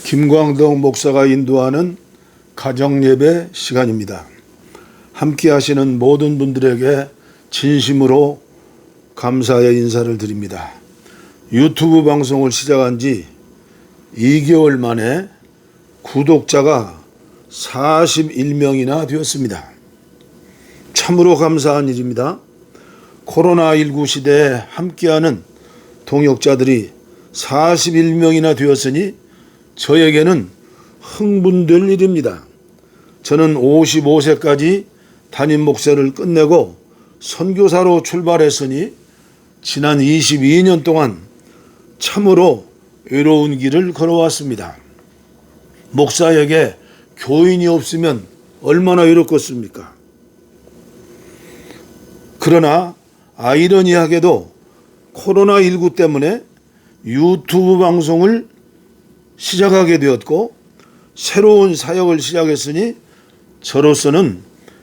김광덕 목사가 인도하는 가정예배 시간입니다. 함께 하시는 모든 분들에게 진심으로 감사의 인사를 드립니다. 유튜브 방송을 시작한 지 2개월 만에 구독자가 41명이나 되었습니다. 참으로 감사한 일입니다. 코로나19 시대에 함께하는 동역자들이 41명이나 되었으니 저에게는 흥분될 일입니다. 저는 55세까지 담임 목사를 끝내고 선교사로 출발했으니 지난 22년 동안 참으로 외로운 길을 걸어왔습니다. 목사에게 교인이 없으면 얼마나 외롭겠습니까? 그러나 아이러니하게도 코로나19 때문에 유튜브 방송을 시작하게 되었고 새로운 사역을 시작했으니 저로서는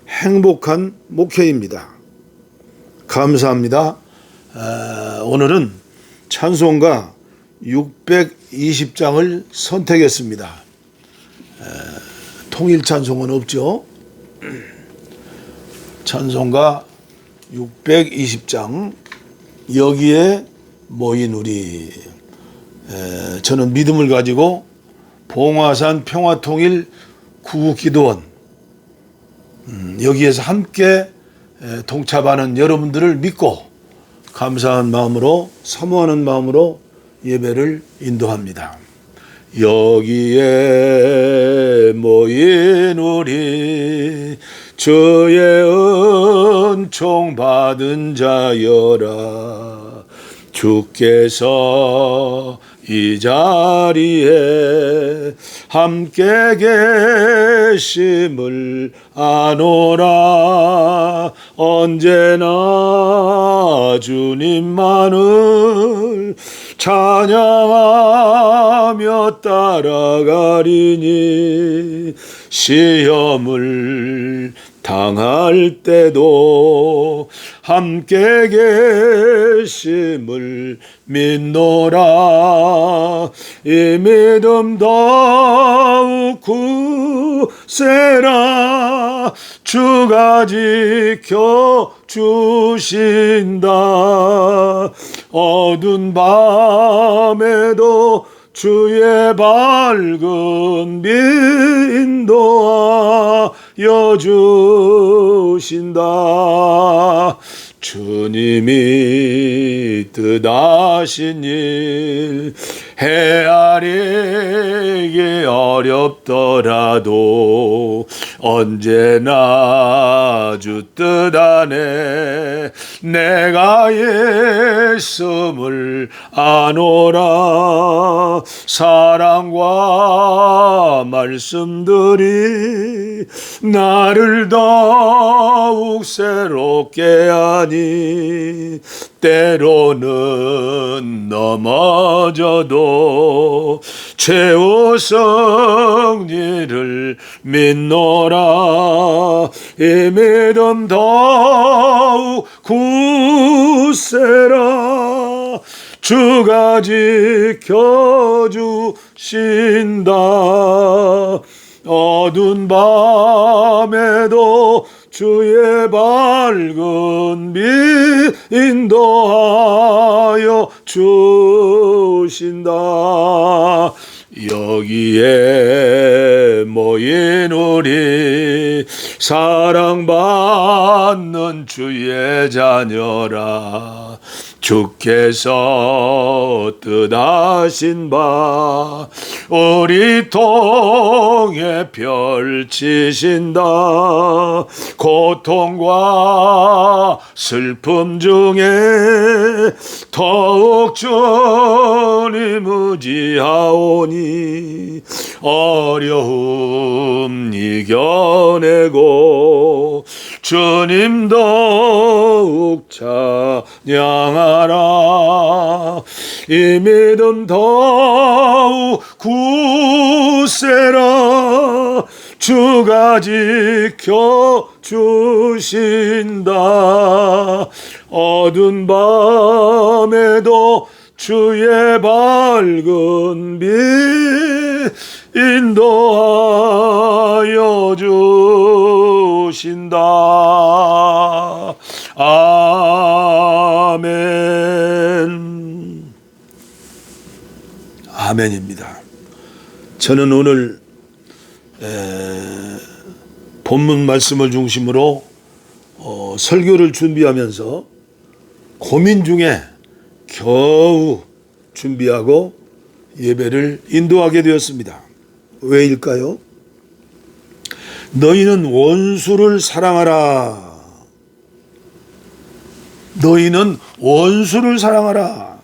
행복한 목회입니다. 감사합니다. 오늘은 찬송가 620장을 선택했습니다. 통일 찬송은 없죠. 찬송가 620장 여기에 모인 우리, 저는 믿음을 가지고 봉화산 평화통일 구국기도원 여기에서 함께 동참하는 여러분들을 믿고 감사한 마음으로 사모하는 마음으로 예배를 인도합니다. 여기에 모인 우리 주의 은총 받은 자여라. 주께서 이 자리에 함께 계심을 아노라. 언제나 주님만을 찬양하며 따라가리니 시험을 당할 때도 함께 계심을 믿노라. 이 믿음 더욱 굳세라. 주가 지켜주신다. 어두운 밤에도 주의 밝은 빛 인도하여 주신다. 주님이 뜻하신 일 헤아리기 어렵더라도 언제나 주 뜻 안에 내가 있음을 아노라. 사랑과 말씀들이 나를 더욱 새롭게 하니 때로는 넘어져도 최후 승리를 믿노라. 이 믿음 더욱 굳세라. 주가 지켜주신다. 어두운 밤에도 주의 밝은 빛 인도하여 주신다. 여기에 모인 우리 사랑받는 주의 자녀라. 주께서 뜻하신 바 우리 통해 펼치신다. 고통과 슬픔 중에 더욱 주님 의지하오니 어려움 이겨내고 주님 더욱 찬양하라. 이 믿음 더욱 굳세라. 주가 지켜주신다. 어두운 밤에도 주의 밝은 빛 인도하여 주신다. 아멘. 아멘입니다. 저는 오늘 본문 말씀을 중심으로 설교를 준비하면서 고민 중에 겨우 준비하고 예배를 인도하게 되었습니다. 왜일까요? 너희는 원수를 사랑하라. 너희는 원수를 사랑하라.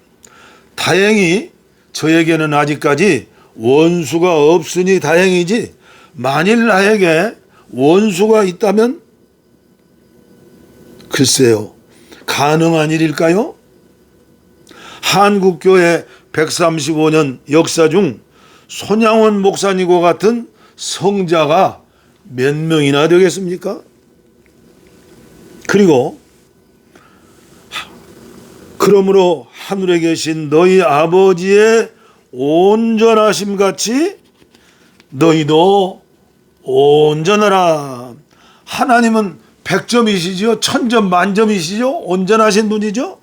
다행히 저에게는 아직까지 원수가 없으니 다행이지, 만일 나에게 원수가 있다면 글쎄요, 가능한 일일까요? 한국교회 135년 역사 중 손양원 목사님과 같은 성자가 몇 명이나 되겠습니까? 그러므로 하늘에 계신 너희 아버지의 온전하심 같이 너희도 온전하라. 하나님은 100점이시죠? 1000점 만점이시죠? 온전하신 분이죠?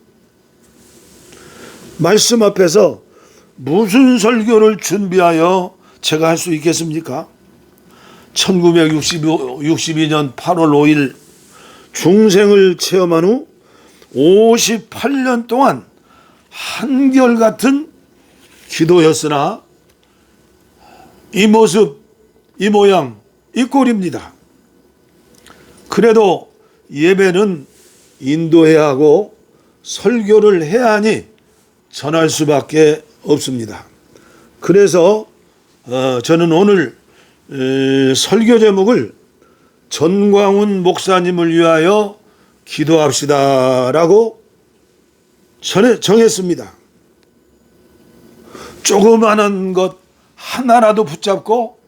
말씀 앞에서 무슨 설교를 준비하여 제가 할 수 있겠습니까? 1962년 8월 5일 중생을 체험한 후 58년 동안 한결같은 기도였으나 이 모습, 이 모양, 이 꼴입니다. 그래도 예배는 인도해야 하고 설교를 해야 하니 전할 수밖에 없습니다. 그래서 저는 오늘 설교 제목을 전광훈 목사님을 위하여 기도합시다라고 정했습니다. 조그마한 것 하나라도 붙잡고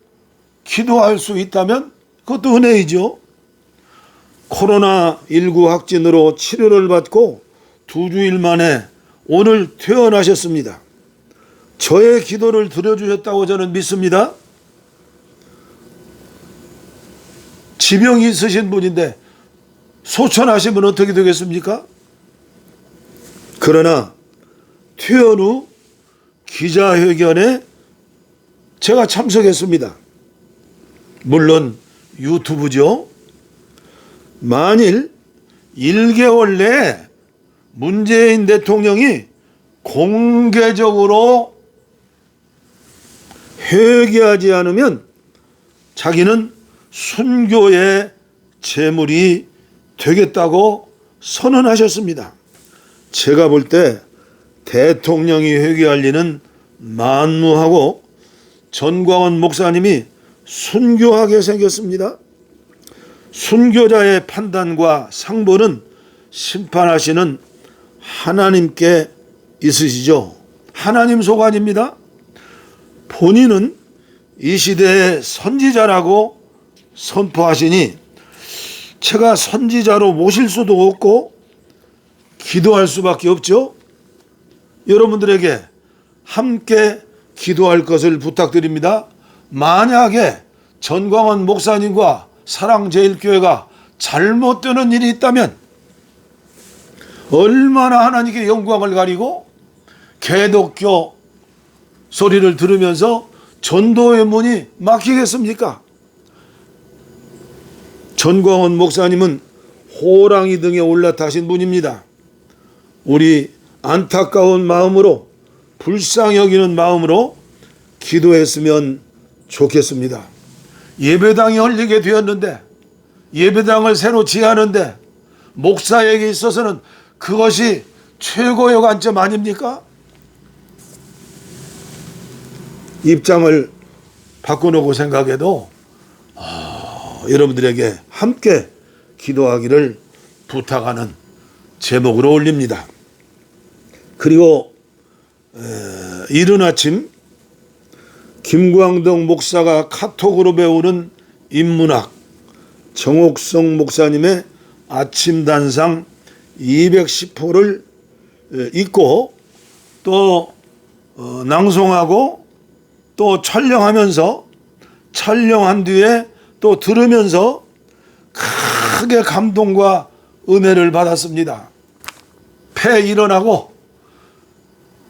기도할 수 있다면 그것도 은혜이죠. 코로나19 확진으로 치료를 받고 2주일 만에 오늘 퇴원하셨습니다. 저의 기도를 들어주셨다고 저는 믿습니다. 지병이 있으신 분인데 소천하시면 어떻게 되겠습니까? 그러나 퇴원 후 기자회견에 제가 참석했습니다. 물론 유튜브죠. 만일 1개월 내에 문재인 대통령이 공개적으로 회개하지 않으면 자기는 순교의 제물이 되겠다고 선언하셨습니다. 제가 볼 때 대통령이 회개할 리는 만무하고 전광훈 목사님이 순교하게 생겼습니다. 순교자의 판단과 상보는 심판하시는 하나님께 있으시죠. 하나님 소관입니다. 본인은 이 시대의 선지자라고 선포하시니 제가 선지자로 모실 수도 없고 기도할 수밖에 없죠. 여러분들에게 함께 기도할 것을 부탁드립니다. 만약에 전광훈 목사님과 사랑제일교회가 잘못되는 일이 있다면 얼마나 하나님께 영광을 가리고 개독교 소리를 들으면서 전도의 문이 막히겠습니까? 전광훈 목사님은 호랑이 등에 올라타신 분입니다. 우리 안타까운 마음으로, 불쌍히 여기는 마음으로 기도했으면 좋겠습니다. 예배당이 열리게 되었는데, 예배당을 새로 지하는데 목사에게 있어서는 그것이 최고의 관점 아닙니까? 입장을 바꿔놓고 생각해도 여러분들에게 함께 기도하기를 부탁하는 제목으로 올립니다. 그리고 이른 아침 김광덕 목사가 카톡으로 배우는 인문학 정옥성 목사님의 아침 단상 210호를 읽고 또 낭송하고 또 촬영한 뒤에 또 들으면서 크게 감동과 은혜를 받았습니다. 폐 일어나고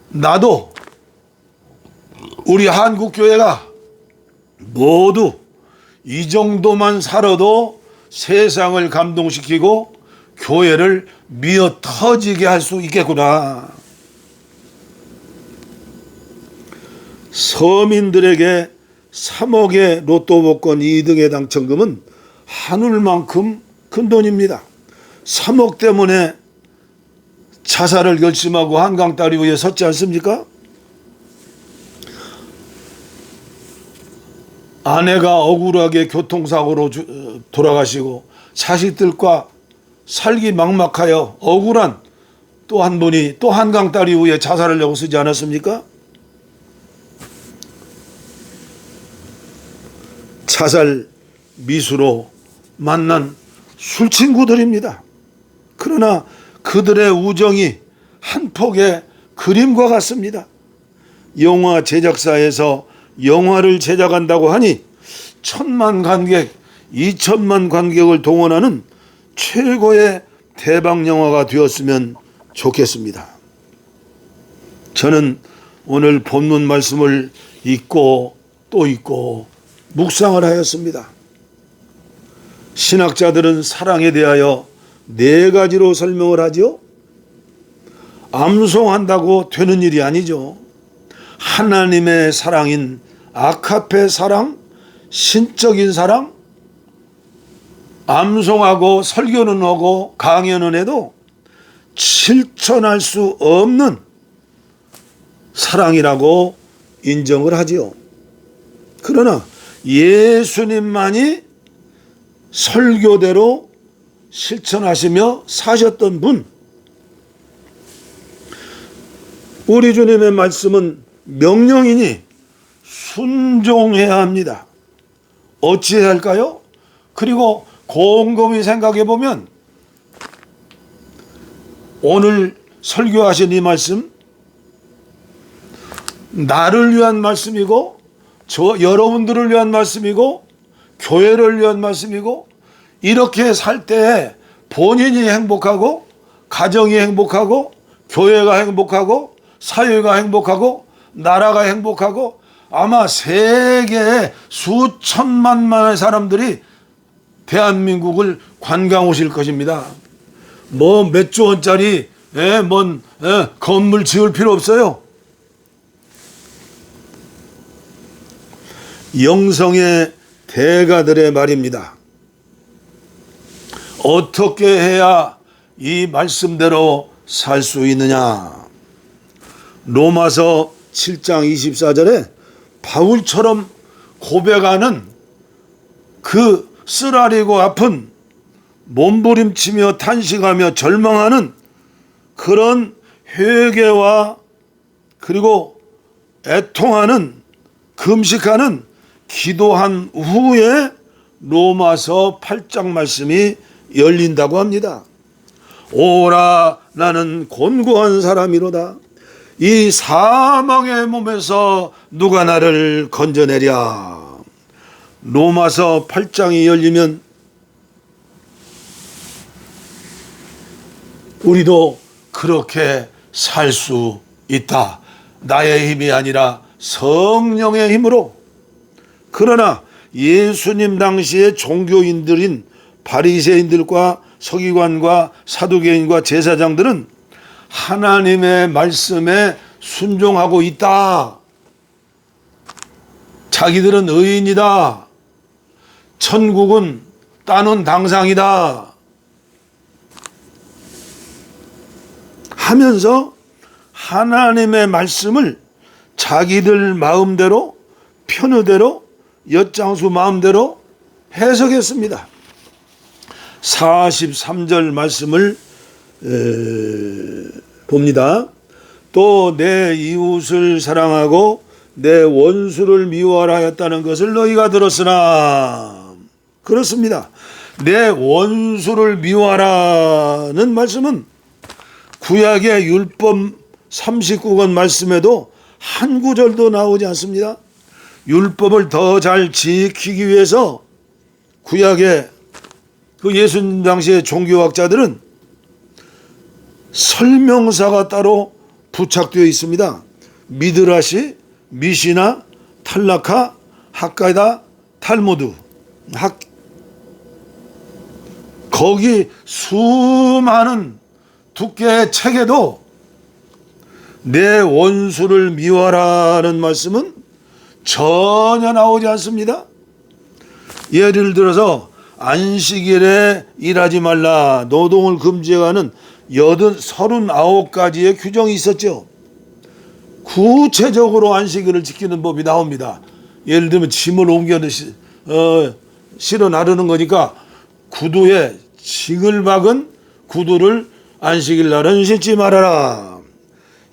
나도 우리 한국교회가 모두 이 정도만 살아도 세상을 감동시키고 교회를 미어 터지게 할 수 있겠구나. 서민들에게 3억의 로또 복권 2등의 당첨금은 하늘만큼 큰 돈입니다. 3억 때문에 자살을 결심하고 한강 다리 위에 섰지 않습니까? 아내가 억울하게 교통사고로 돌아가시고 자식들과 살기 막막하여 억울한 또 한 분이 또 한강 다리 위에 자살하려고 쓰지 않았습니까? 자살 미수로 만난 술친구들입니다. 그러나 그들의 우정이 한 폭의 그림과 같습니다. 영화 제작사에서 영화를 제작한다고 하니 1,000만 관객, 2,000만 관객을 동원하는 최고의 대박 영화가 되었으면 좋겠습니다. 저는 오늘 본문 말씀을 읽고 또 읽고 묵상을 하였습니다. 신학자들은 사랑에 대하여 4가지로 설명을 하죠. 암송한다고 되는 일이 아니죠. 하나님의 사랑인 아카페 사랑, 신적인 사랑, 암송하고 설교는 하고 강연은 해도 실천할 수 없는 사랑이라고 인정을 하지요. 그러나 예수님만이 설교대로 실천하시며 사셨던 분, 우리 주님의 말씀은 명령이니 순종해야 합니다. 어찌해야 할까요? 그리고 곰곰이 생각해 보면 오늘 설교하신 이 말씀 나를 위한 말씀이고 여러분들을 위한 말씀이고 교회를 위한 말씀이고 이렇게 살 때 본인이 행복하고 가정이 행복하고 교회가 행복하고 사회가 행복하고 나라가 행복하고 아마 세계에 수천만만의 사람들이 대한민국을 관광 오실 것입니다. 뭐 몇 조 원짜리 건물 지을 필요 없어요. 영성의 대가들의 말입니다. 어떻게 해야 이 말씀대로 살 수 있느냐? 로마서 7장 24절에 바울처럼 고백하는 그 쓰라리고 아픈 몸부림치며 탄식하며 절망하는 그런 회개와 그리고 애통하는 금식하는 기도한 후에 로마서 8장 말씀이 열린다고 합니다. 오라 나는 곤고한 사람이로다. 이 사망의 몸에서 누가 나를 건져내랴. 로마서 8장이 열리면 우리도 그렇게 살 수 있다. 나의 힘이 아니라 성령의 힘으로. 그러나 예수님 당시의 종교인들인 바리새인들과 서기관과 사두개인과 제사장들은 하나님의 말씀에 순종하고 있다. 자기들은 의인이다. 천국은 따놓은 당상이다. 하면서 하나님의 말씀을 자기들 마음대로 편의대로 엿장수 마음대로 해석했습니다. 43절 말씀을 봅니다. 또 내 이웃을 사랑하고 내 원수를 미워하라 하였다는 것을 너희가 들었으나. 그렇습니다. 내 원수를 미워하라는 말씀은 구약의 율법 39권 말씀에도 한 구절도 나오지 않습니다. 율법을 더 잘 지키기 위해서 구약의 그 예수님 당시의 종교학자들은 설명사가 따로 부착되어 있습니다. 미드라시, 미시나, 탈라카, 학가다, 탈무드. 거기 수많은 두께의 책에도 내 원수를 미워하라는 말씀은 전혀 나오지 않습니다. 예를 들어서 안식일에 일하지 말라, 노동을 금지하는 39가지의 규정이 있었죠. 구체적으로 안식일을 지키는 법이 나옵니다. 예를 들면 짐을 옮겨 실어 나르는 거니까 구두에 징을 박은 구두를 안식일 날은 신지 말아라.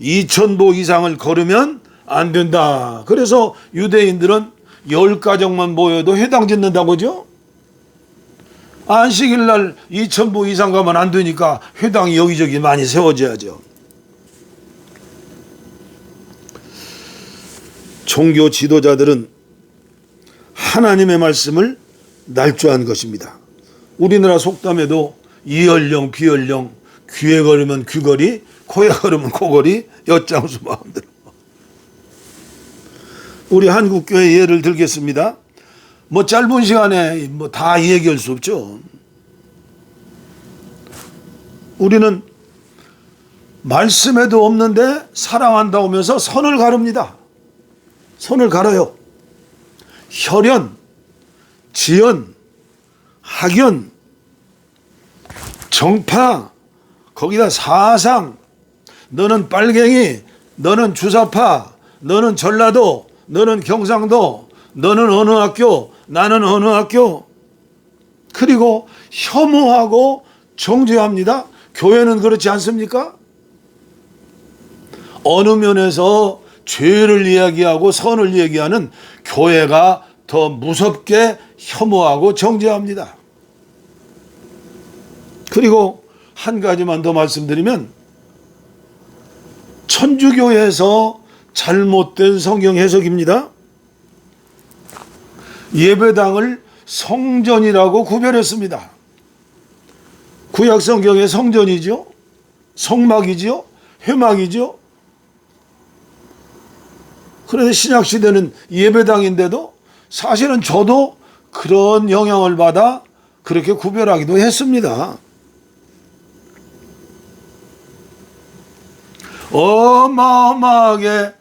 2000보 이상을 걸으면 안 된다. 그래서 유대인들은 10가정만 모여도 회당 짓는다고 하죠. 안식일 날 2000보 이상 가면 안 되니까 회당이 여기저기 많이 세워져야죠. 종교 지도자들은 하나님의 말씀을 날조한 것입니다. 우리나라 속담에도 이연령 비연령, 귀에 걸으면 귀걸이, 코에 걸으면 코걸이, 엿장수 마음대로. 우리 한국교회 예를 들겠습니다. 뭐 짧은 시간에 뭐 다 얘기할 수 없죠. 우리는 말씀에도 없는데 사랑한다고 하면서 선을 가릅니다. 선을 가려요. 혈연, 지연, 학연, 정파, 거기다 사상, 너는 빨갱이, 너는 주사파, 너는 전라도, 너는 경상도, 너는 어느 학교, 나는 어느 학교. 그리고 혐오하고 정죄합니다. 교회는 그렇지 않습니까? 어느 면에서 죄를 이야기하고 선을 이야기하는 교회가 더 무섭게 혐오하고 정죄합니다. 그리고 한 가지만 더 말씀드리면, 천주교에서 잘못된 성경 해석입니다. 예배당을 성전이라고 구별했습니다. 구약 성경의 성전이죠, 성막이죠, 회막이죠. 그런데 신약 시대는 예배당인데도 사실은 저도 그런 영향을 받아 그렇게 구별하기도 했습니다. 어마어마하게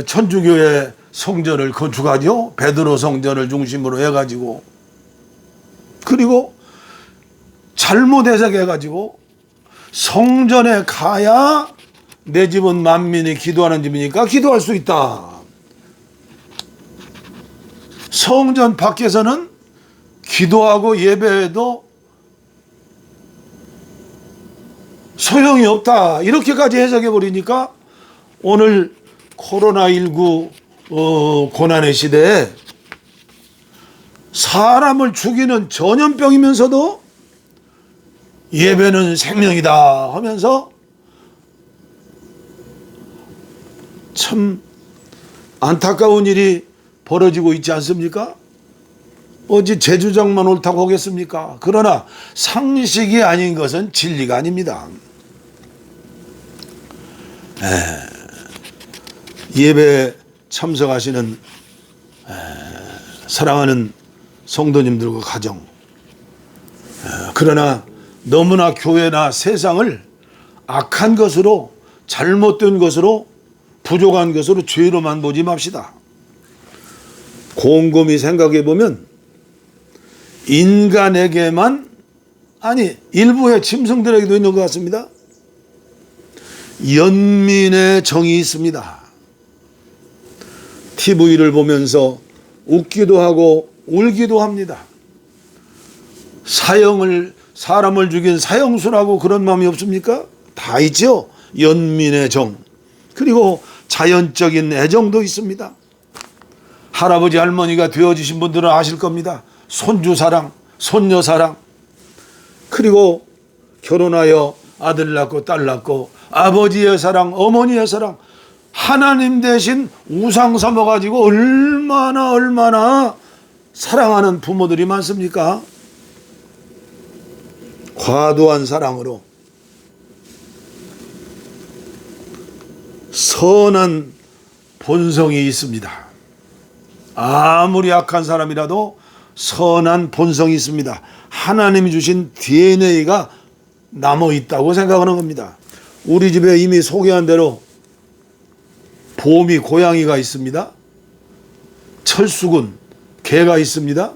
천주교의 성전을 건축하죠. 베드로 성전을 중심으로 해가지고, 그리고 잘못 해석해가지고 성전에 가야 내 집은 만민이 기도하는 집이니까 기도할 수 있다. 성전 밖에서는 기도하고 예배해도 소용이 없다. 이렇게까지 해석해 버리니까 오늘 코로나19 고난의 시대에 사람을 죽이는 전염병이면서도 예배는 생명이다 하면서 참 안타까운 일이 벌어지고 있지 않습니까? 어찌 제 주장만 옳다고 하겠습니까? 그러나 상식이 아닌 것은 진리가 아닙니다. 예배 참석하시는 사랑하는 성도님들과 가정, 그러나 너무나 교회나 세상을 악한 것으로, 잘못된 것으로, 부족한 것으로, 죄로만 보지 맙시다. 곰곰이 생각해 보면 인간에게만, 아니 일부의 짐승들에게도 있는 것 같습니다. 연민의 정이 있습니다. TV를 보면서 웃기도 하고 울기도 합니다. 사람을 죽인 사형수라고 그런 마음이 없습니까? 다 있죠. 연민의 정. 그리고 자연적인 애정도 있습니다. 할아버지 할머니가 되어주신 분들은 아실 겁니다. 손주 사랑, 손녀 사랑, 그리고 결혼하여 아들 낳고 딸 낳고 아버지의 사랑, 어머니의 사랑, 하나님 대신 우상 삼아가지고 얼마나 사랑하는 부모들이 많습니까? 과도한 사랑으로 선한 본성이 있습니다. 아무리 악한 사람이라도 선한 본성이 있습니다. 하나님이 주신 DNA가 남아 있다고 생각하는 겁니다. 우리 집에 이미 소개한 대로 봄이 고양이가 있습니다. 철수군 개가 있습니다.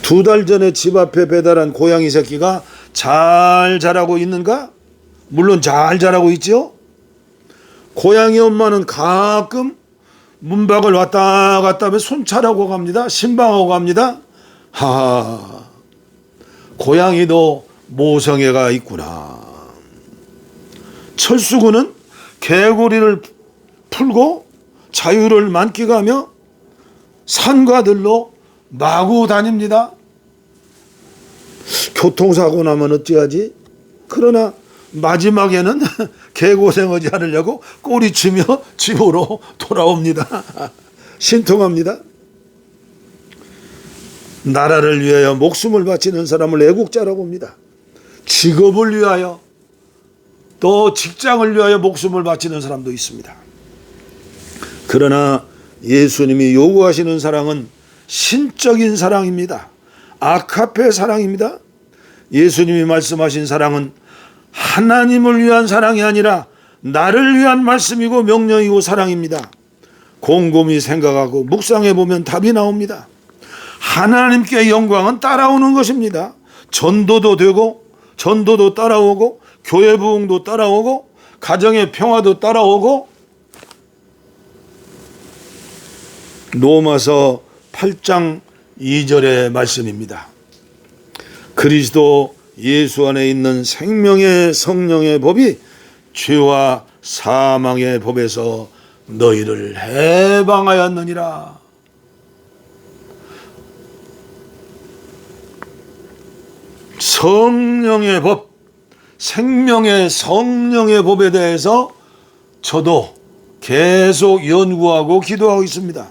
2달 전에 집 앞에 배달한 고양이 새끼가 잘 자라고 있는가? 물론 잘 자라고 있죠. 고양이 엄마는 가끔 문밖을 왔다 갔다 하면 순찰하고 갑니다. 신방하고 갑니다. 고양이도 모성애가 있구나. 철수군은 개구리를 풀고 자유를 만끽하며 산과 들로 마구 다닙니다. 교통사고 나면 어찌하지? 그러나 마지막에는 개고생하지 않으려고 꼬리치며 집으로 돌아옵니다. 신통합니다. 나라를 위하여 목숨을 바치는 사람을 애국자라고 합니다. 직업을 위하여 또 직장을 위하여 목숨을 바치는 사람도 있습니다. 그러나 예수님이 요구하시는 사랑은 신적인 사랑입니다. 아카페 사랑입니다. 예수님이 말씀하신 사랑은 하나님을 위한 사랑이 아니라 나를 위한 말씀이고 명령이고 사랑입니다. 곰곰이 생각하고 묵상해 보면 답이 나옵니다. 하나님께 영광은 따라오는 것입니다. 전도도 되고 전도도 따라오고 교회 부흥도 따라오고 가정의 평화도 따라오고 로마서 8장 2절의 말씀입니다. 그리스도 예수 안에 있는 생명의 성령의 법이 죄와 사망의 법에서 너희를 해방하였느니라. 성령의 법, 생명의 성령의 법에 대해서 저도 계속 연구하고 기도하고 있습니다.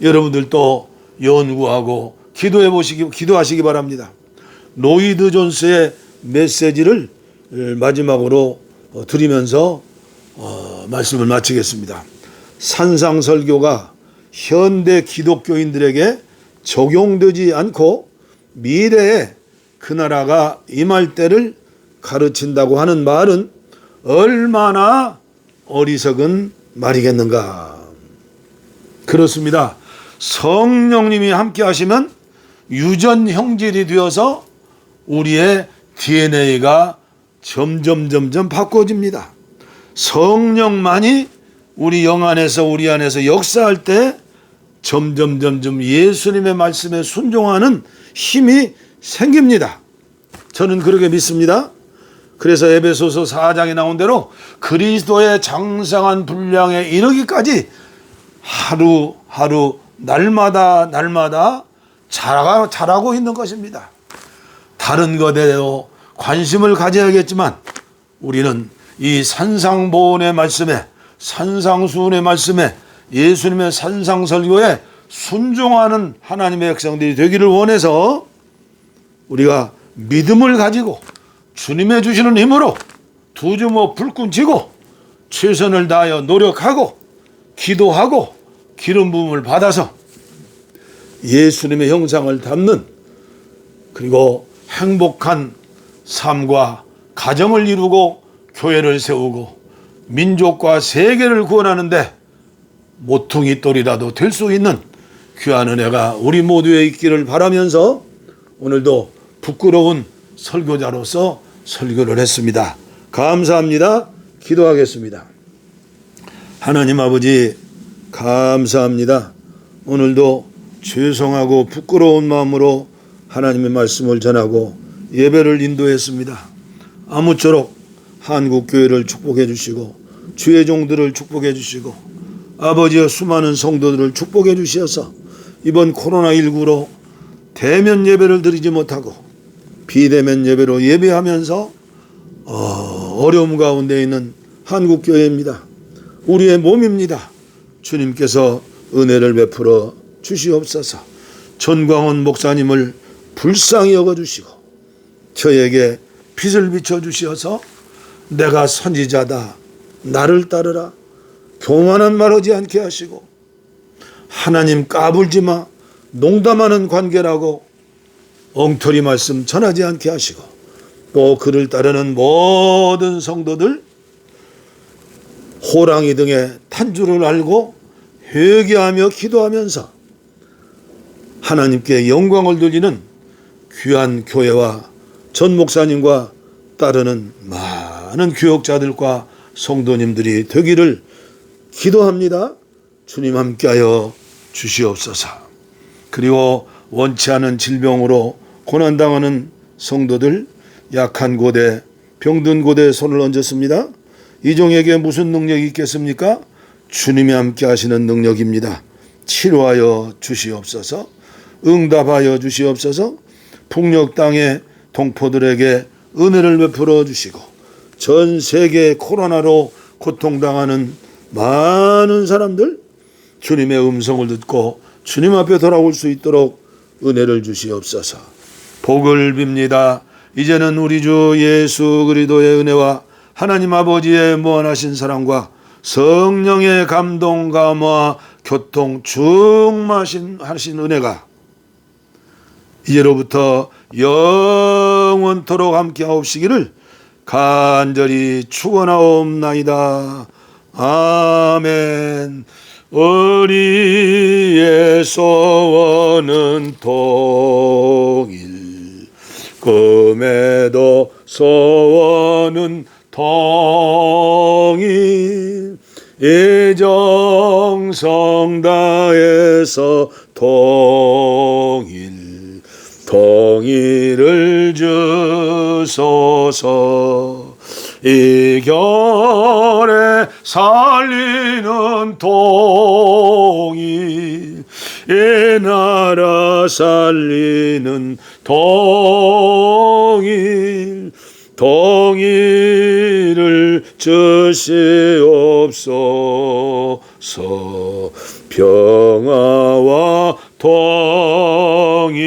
여러분들도 연구하고 기도하시기 바랍니다. 로이드 존스의 메시지를 마지막으로 드리면서 말씀을 마치겠습니다. 산상설교가 현대 기독교인들에게 적용되지 않고 미래에 그 나라가 임할 때를 가르친다고 하는 말은 얼마나 어리석은 말이겠는가. 그렇습니다. 성령님이 함께 하시면 유전 형질이 되어서 우리의 DNA가 점점 바꿔집니다. 성령만이 우리 영 안에서 우리 안에서 역사할 때 점점 예수님의 말씀에 순종하는 힘이 생깁니다. 저는 그렇게 믿습니다. 그래서 에베소서 4장에 나온 대로 그리스도의 장성한 분량에 이르기까지 하루하루 날마다 자라고 있는 것입니다. 다른 것에도 관심을 가져야겠지만 우리는 이 산상보훈의 말씀에, 산상수훈의 말씀에, 예수님의 산상설교에 순종하는 하나님의 백성들이 되기를 원해서 우리가 믿음을 가지고 주님의 주시는 힘으로 두 주먹 불끈 쥐고 최선을 다하여 노력하고 기도하고 기름 부음을 받아서 예수님의 형상을 담는, 그리고 행복한 삶과 가정을 이루고 교회를 세우고 민족과 세계를 구원하는데 모퉁이 돌이라도 될 수 있는 귀한 은혜가 우리 모두에 있기를 바라면서 오늘도 부끄러운 설교자로서 설교를 했습니다. 감사합니다. 기도하겠습니다. 하나님 아버지 감사합니다. 오늘도 죄송하고 부끄러운 마음으로 하나님의 말씀을 전하고 예배를 인도했습니다. 아무쪼록 한국교회를 축복해 주시고 주의 종들을 축복해 주시고 아버지의 수많은 성도들을 축복해 주셔서 이번 코로나19로 대면 예배를 드리지 못하고 비대면 예배로 예배하면서 어려움 가운데 있는 한국교회입니다. 우리의 몸입니다. 주님께서 은혜를 베풀어 주시옵소서. 전광훈 목사님을 불쌍히 여겨주시고 저에게 빛을 비춰주시어서 내가 선지자다, 나를 따르라, 교만한 말 하지 않게 하시고, 하나님 까불지마, 농담하는 관계라고 엉터리 말씀 전하지 않게 하시고, 또 그를 따르는 모든 성도들 호랑이 등에 탄 줄을 알고 회개하며 기도하면서 하나님께 영광을 돌리는 귀한 교회와 전 목사님과 따르는 많은 교역자들과 성도님들이 되기를 기도합니다. 주님 함께하여 주시옵소서. 그리고 원치 않은 질병으로 고난당하는 성도들, 약한 고대, 병든 고대에 손을 얹었습니다. 이 종에게 무슨 능력이 있겠습니까? 주님이 함께 하시는 능력입니다. 치료하여 주시옵소서. 응답하여 주시옵소서. 북녘 땅의 동포들에게 은혜를 베풀어 주시고, 전 세계 코로나로 고통당하는 많은 사람들 주님의 음성을 듣고 주님 앞에 돌아올 수 있도록 은혜를 주시옵소서. 복을 빕니다. 이제는 우리 주 예수 그리스도의 은혜와 하나님 아버지의 무한하신 사랑과 성령의 감동 감화 교통 충만하신 은혜가 이제로부터 영원토록 함께하옵시기를 간절히 축원하옵나이다. 아멘. 우리의 소원은 통일, 금에도 소원은 통일, 이정성 다해서 통일, 통일을 주소서. 이 겨울에 살리는 통일, 이 나라 살리는 통일, 통일을 주시옵소서. 평화와 통일